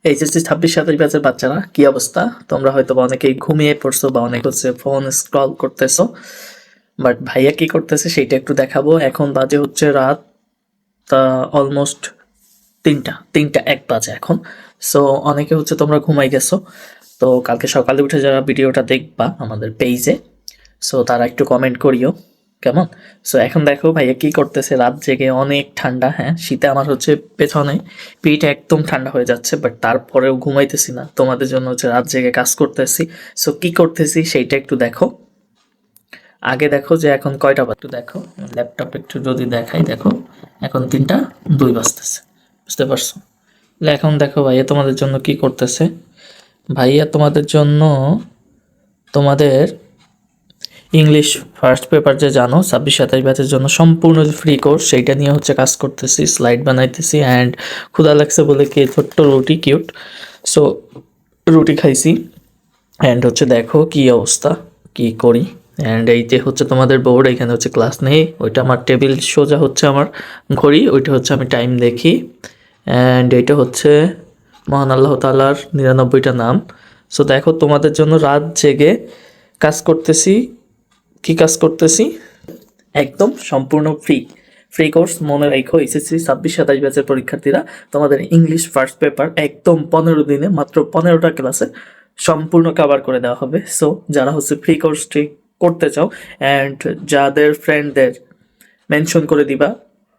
HSC 26-27 ব্যাচের বাচ্চারা কি অবস্থা? তোমরা হয়তো বা অনেকেই ঘুমিয়ে পড়ছো বা অনেক হচ্ছে ফোন স্ক্রল করতেছো, বাট ভাইয়া কি করতেছে সেইটা একটু দেখাবো। এখন বাজে হচ্ছে রাত অলমোস্ট 3টা 1 বাজে এখন। সো অনেকে হচ্ছে তোমরা ঘুমাই গেছো, তো কালকে সকালে উঠে যারা ভিডিওটা দেখবা আমাদের পেজে, সো তারা একটু কমেন্ট করিও কেমন। সো এখন দেখো ভাইয়া কি করতেছে, রাত জেগে অনেক ঠান্ডা, হ্যাঁ শীতে আমার হচ্ছে পেছনে পিঠ একদম ঠান্ডা হয়ে যাচ্ছে, বাট তারপরেও ঘুমাইতেছি না, তোমাদের জন্য হচ্ছে রাত জেগে কাজ করতেছি। সো কি করতেছি সেইটা একটু দেখো। আগে দেখো যে এখন কয়টা বাজে, একটু দেখো ল্যাপটপ একটু যদি দেখাই, দেখো এখন 3টা 2 বাজতেছে, বুঝতে পারছো? এখন দেখো ভাইয়া তোমাদের জন্য কি করতেছে। ভাইয়া তোমাদের জন্য তোমাদের ইংলিশ ফার্স্ট পেপার যে জানো 26-27 ব্যাচের জন্য সম্পূর্ণ ফ্রি কোর্স, সেইটা নিয়ে হচ্ছে কাজ করতেছি, স্লাইড বানাইতেছি। অ্যান্ড ক্ষুধা লাগছে বলে কি ছোট্ট রুটি কিউট, সো রুটি খাইছি। অ্যান্ড হচ্ছে দেখো কি অবস্থা, কি করি। অ্যান্ড এই যে হচ্ছে তোমাদের বোর্ড, এখানে হচ্ছে ক্লাস নেই, ওইটা আমার টেবিল, সোজা হচ্ছে আমার ঘড়ি, ওইটা হচ্ছে আমি টাইম দেখি। অ্যান্ড এইটা হচ্ছে মহান আল্লাহ তাআলার 99টা নাম। সো দেখো তোমাদের জন্য রাত জেগে কাজ করতেছি। কি কাজ করতেছি? একদম সম্পূর্ণ ফ্রি কোর্স। মনে রেখো এসএসসি 26-27 ব্যাচের পরীক্ষার্থীরা, তোমাদের ইংলিশ ফার্স্ট পেপার একদম 15 দিনে মাত্র 15টা ক্লাসে সম্পূর্ণ কভার করে দেওয়া হবে। সো যারা হচ্ছে ফ্রি কোর্সটি করতে চাও, অ্যান্ড যাদের ফ্রেন্ডদের মেনশন করে দিবা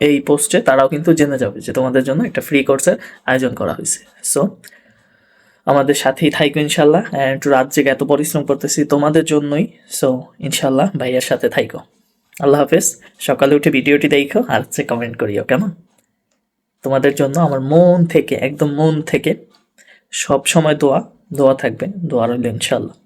এই পোস্টে, তারাও কিন্তু জেনে যাবে যে তোমাদের জন্য একটা ফ্রি কোর্সের আয়োজন করা হয়েছে। সো আমাদের সাথেই থাকবে ইনশাল্লাহ। অ্যান্ড রাত জেগে এত পরিশ্রম করতেছি তোমাদের জন্যই। সো ইনশাল্লাহ ভাইয়ার সাথে থাইকো। আল্লাহ হাফেজ। সকালে উঠে ভিডিওটি দেখো আর হচ্ছে কমেন্ট করিও কেমন। তোমাদের জন্য আমার মন থেকে, একদম মন থেকে সব সময় দোয়া থাকবে, দোয়া রইল ইনশাল্লাহ।